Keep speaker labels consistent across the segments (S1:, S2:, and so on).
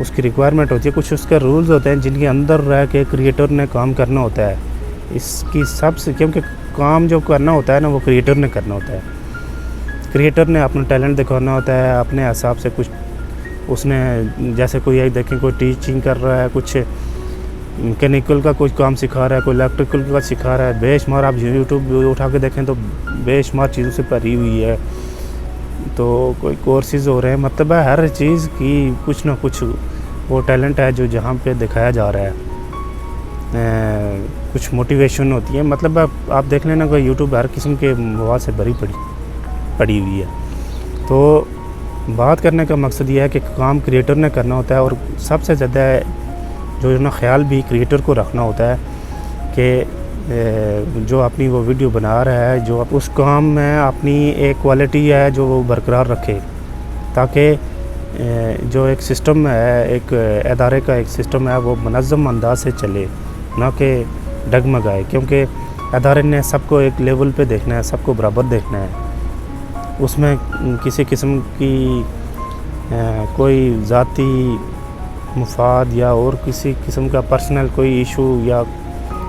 S1: اس کی ریکوائرمنٹ ہوتی ہے، کچھ اس کے رولز ہوتے ہیں جن کے اندر رہ کے کریٹر نے کام کرنا ہوتا ہے. اس کی سب سے کیونکہ کام جو کرنا ہوتا ہے نا وہ کریٹر نے کرنا ہوتا ہے. کریٹر نے اپنا ٹیلنٹ دکھانا ہوتا ہے اپنے حساب سے. کچھ اس نے جیسے کوئی دیکھیں کوئی ٹیچنگ کر رہا ہے، کچھ میکینیکل کا کوئی کام سکھا رہا ہے، کوئی الیکٹریکل کا سکھا رہا ہے. بے شمار آپ یوٹیوب اٹھا کے دیکھیں تو بے شمار چیزوں سے بھری ہوئی ہے. تو کوئی کورسز ہو رہے ہیں، مطلب ہے ہر چیز کی کچھ نہ کچھ وہ ٹیلنٹ ہے جو جہاں پہ دکھایا جا رہا ہے. کچھ موٹیویشن ہوتی ہے، مطلب آپ دیکھ لینا کوئی یوٹیوب ہر قسم کے مواد سے بھری پڑی ہوئی ہے. تو بات کرنے کا مقصد یہ ہے کہ کام کریٹر نے کرنا ہوتا ہے، اور سب سے زیادہ جو نا خیال بھی کریٹر کو رکھنا ہوتا ہے کہ جو اپنی وہ ویڈیو بنا رہا ہے جو اس کام میں اپنی ایک کوالٹی ہے جو وہ برقرار رکھے، تاکہ جو ایک سسٹم ہے، ایک ادارے کا ایک سسٹم ہے وہ منظم انداز سے چلے، نہ کہ ڈگمگائے. کیونکہ ادارے نے سب کو ایک لیول پہ دیکھنا ہے، سب کو برابر دیکھنا ہے. اس میں کسی قسم کی کوئی ذاتی مفاد یا اور کسی قسم کا پرسنل کوئی ایشو یا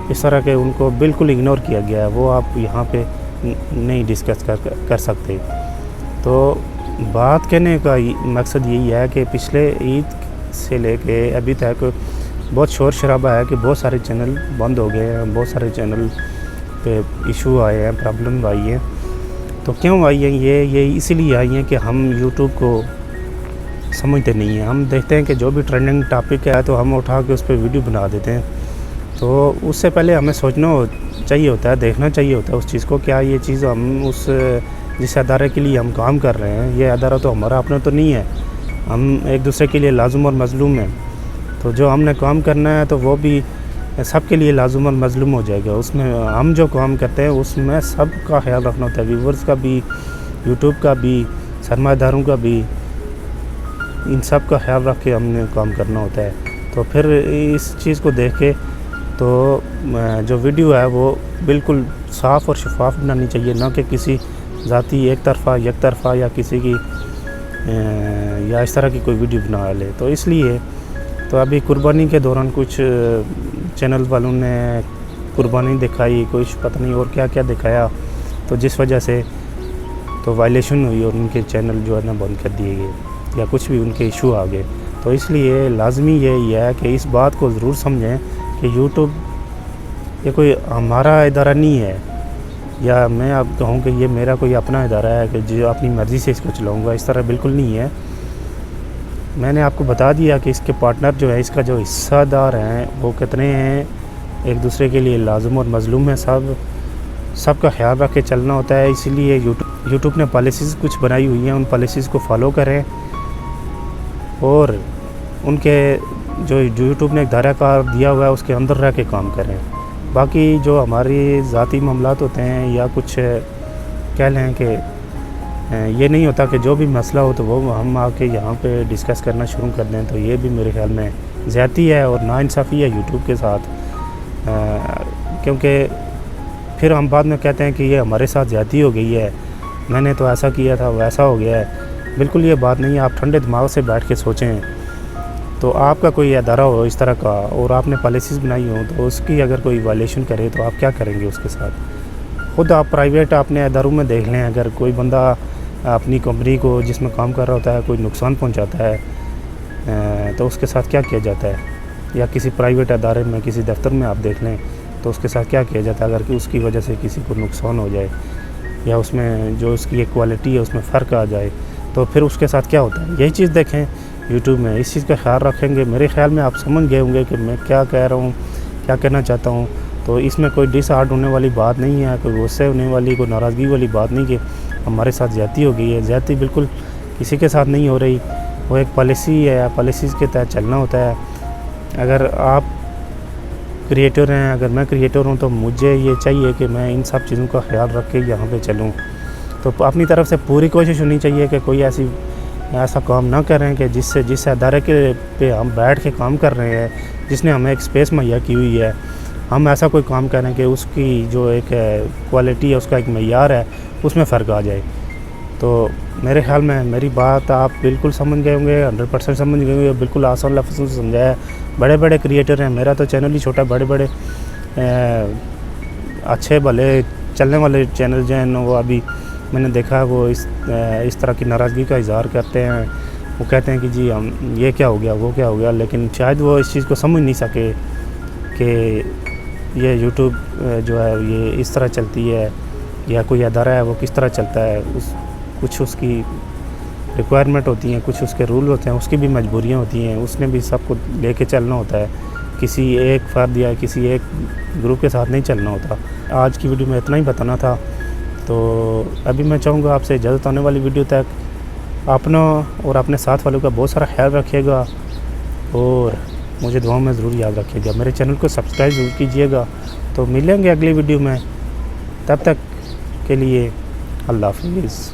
S1: اس طرح کے ان کو بالکل اگنور کیا گیا ہے، وہ آپ یہاں پہ نہیں ڈسکس کر سکتے. تو بات کہنے کا مقصد یہی ہے کہ پچھلے عید سے لے کے ابھی تک بہت شور شرابہ ہے کہ بہت سارے چینل بند ہو گئے ہیں، بہت سارے چینل پہ ایشو آئے ہیں، پرابلم آئی ہیں. تو کیوں آئی ہیں یہ اسی لیے آئی ہیں کہ ہم یوٹیوب کو سمجھتے نہیں ہیں. ہم دیکھتے ہیں کہ جو بھی ٹرینڈنگ ٹاپک ہے تو ہم اٹھا کے اس پہ ویڈیو بنا دیتے ہیں. تو اس سے پہلے ہمیں سوچنا چاہیے ہوتا ہے، دیکھنا چاہیے ہوتا ہے اس چیز کو، کیا یہ چیز ہم جس ادارے کے لیے ہم کام کر رہے ہیں، یہ ادارہ تو ہمارا اپنا تو نہیں ہے، ہم ایک دوسرے کے لیے لازم اور مظلوم ہیں. تو جو ہم نے کام کرنا ہے تو وہ بھی سب کے لیے لازم اور مظلوم ہو جائے گا. اس میں ہم جو کام کرتے ہیں اس میں سب کا خیال رکھنا ہوتا ہے، ویورز کا بھی، یوٹیوب کا بھی، سرمایہ داروں کا بھی، ان سب کا خیال رکھ کے ہم نے کام کرنا ہوتا ہے. تو پھر اس چیز کو دیکھ کے تو جو ویڈیو ہے وہ بالکل صاف اور شفاف بنانی چاہیے، نہ کہ کسی ذاتی ایک طرفہ یا کسی کی یا اس طرح کی کوئی ویڈیو بنا لے. تو اس لیے تو ابھی قربانی کے دوران کچھ چینل والوں نے قربانی دکھائی، کچھ پتہ نہیں اور کیا کیا دکھایا، تو جس وجہ سے تو وائلیشن ہوئی اور ان کے چینل جو ہے نا بند کر دیے گئے یا کچھ بھی ان کے ایشو آ گئے. تو اس لیے لازمی یہی ہے کہ اس بات کو ضرور سمجھیں کہ یوٹیوب یہ کوئی ہمارا ادارہ نہیں ہے، یا میں اب کہوں کہ یہ میرا کوئی اپنا ادارہ ہے کہ جو اپنی مرضی سے اس کو چلاؤں گا، اس طرح بالکل نہیں ہے. میں نے آپ کو بتا دیا کہ اس کے پارٹنر جو ہے، اس کا جو حصہ دار ہیں وہ کتنے ہیں، ایک دوسرے کے لیے لازم اور مظلوم ہیں. سب کا خیال رکھ کے چلنا ہوتا ہے. اسی لیے یوٹیوب نے پالیسیز کچھ بنائی ہوئی ہیں، ان پالیسیز کو فالو کریں، اور ان کے جو یوٹیوب نے ایک دائرہ کار دیا ہوا ہے اس کے اندر رہ کے کام کریں. باقی جو ہماری ذاتی معاملات ہوتے ہیں یا کچھ کہہ لیں کہ یہ نہیں ہوتا کہ جو بھی مسئلہ ہو تو وہ ہم آ کے یہاں پہ ڈسکس کرنا شروع کر دیں، تو یہ بھی میرے خیال میں زیادتی ہے اور ناانصافی ہے یوٹیوب کے ساتھ. کیونکہ پھر ہم بعد میں کہتے ہیں کہ یہ ہمارے ساتھ زیادتی ہو گئی ہے، میں نے تو ایسا کیا تھا ویسا ہو گیا ہے. بالکل یہ بات نہیں ہے. آپ ٹھنڈے دماغ سے بیٹھ کے سوچیں. تو آپ کا کوئی ادارہ ہو اس طرح کا اور آپ نے پالیسیز بنائی ہوں تو اس کی اگر کوئی وائلیشن کرے تو آپ کیا کریں گے اس کے ساتھ؟ خود آپ پرائیویٹ اپنے اداروں میں دیکھ لیں، اگر کوئی بندہ اپنی کمپنی کو جس میں کام کر رہا ہوتا ہے کوئی نقصان پہنچاتا ہے تو اس کے ساتھ کیا کیا جاتا ہے؟ یا کسی پرائیویٹ ادارے میں، کسی دفتر میں آپ دیکھ لیں تو اس کے ساتھ کیا کیا جاتا ہے اگر کہ اس کی وجہ سے کسی کو نقصان ہو جائے یا اس میں جو اس کی ایک کوالٹی ہے اس میں فرق آ جائے تو پھر اس کے ساتھ کیا ہوتا ہے؟ یہی چیز دیکھیں یوٹیوب میں. اس چیز کا خیال رکھیں گے میرے خیال میں آپ سمجھ گئے ہوں گے کہ میں کیا کہہ رہا ہوں، کیا کہنا چاہتا ہوں. تو اس میں کوئی ڈس ہارٹ ہونے والی بات نہیں ہے، کوئی غصے ہونے والی، کوئی ناراضگی والی بات نہیں کہ ہمارے ساتھ زیادتی ہو گئی ہے. زیادتی بالکل کسی کے ساتھ نہیں ہو رہی. وہ ایک پالیسی ہے، پالیسیز کے تحت چلنا ہوتا ہے. اگر آپ کریٹر ہیں، اگر میں کریٹر ہوں تو مجھے یہ چاہیے کہ میں ان سب چیزوں کا خیال رکھ کے یہاں پہ چلوں. تو اپنی طرف سے پوری کوشش ہونی چاہیے کہ کوئی ایسا کام نہ کریں کہ جس ادارے کے پہ ہم بیٹھ کے کام کر رہے ہیں، جس نے ہمیں ایک سپیس مہیا کی ہوئی ہے، ہم ایسا کوئی کام کریں کہ اس کی جو ایک کوالٹی ہے، اس کا ایک معیار ہے، اس میں فرق آ جائے. تو میرے خیال میں میری بات آپ بالکل سمجھ گئے ہوں گے، 100% سمجھ گئے ہوں گے، بالکل آسان لفظوں سے سمجھایا ہے۔ بڑے بڑے کریٹر ہیں، میرا تو چینل ہی چھوٹا، بڑے بڑے اچھے بھلے چلنے والے چینل جو ہیں وہ ابھی میں نے دیکھا وہ اس طرح کی ناراضگی کا اظہار کرتے ہیں۔ وہ کہتے ہیں کہ جی ہم یہ کیا ہو گیا، وہ کیا ہو گیا، لیکن شاید وہ اس چیز کو سمجھ نہیں سکے کہ یہ یوٹیوب جو ہے یہ اس طرح چلتی ہے، یا کوئی ادارہ ہے وہ کس طرح چلتا ہے، کچھ اس کی ریکوائرمنٹ ہوتی ہیں، کچھ اس کے رول ہوتے ہیں، اس کی بھی مجبوریاں ہوتی ہیں، اس نے بھی سب کو لے کے چلنا ہوتا ہے، کسی ایک فرد یا کسی ایک گروپ کے ساتھ نہیں چلنا ہوتا۔ آج کی ویڈیو میں اتنا ہی بتانا تھا، تو ابھی میں چاہوں گا آپ سے اجازت آنے والی ویڈیو تک اپنا اور اپنے ساتھ والوں کا بہت سارا خیال رکھیے گا، اور مجھے دعاؤں میں ضرور یاد رکھیے گا، میرے چینل کو سبسکرائب ضرور کیجیے گا۔ تو ملیں گے اگلی ویڈیو میں، تب تک کے لیے اللہ حافظ۔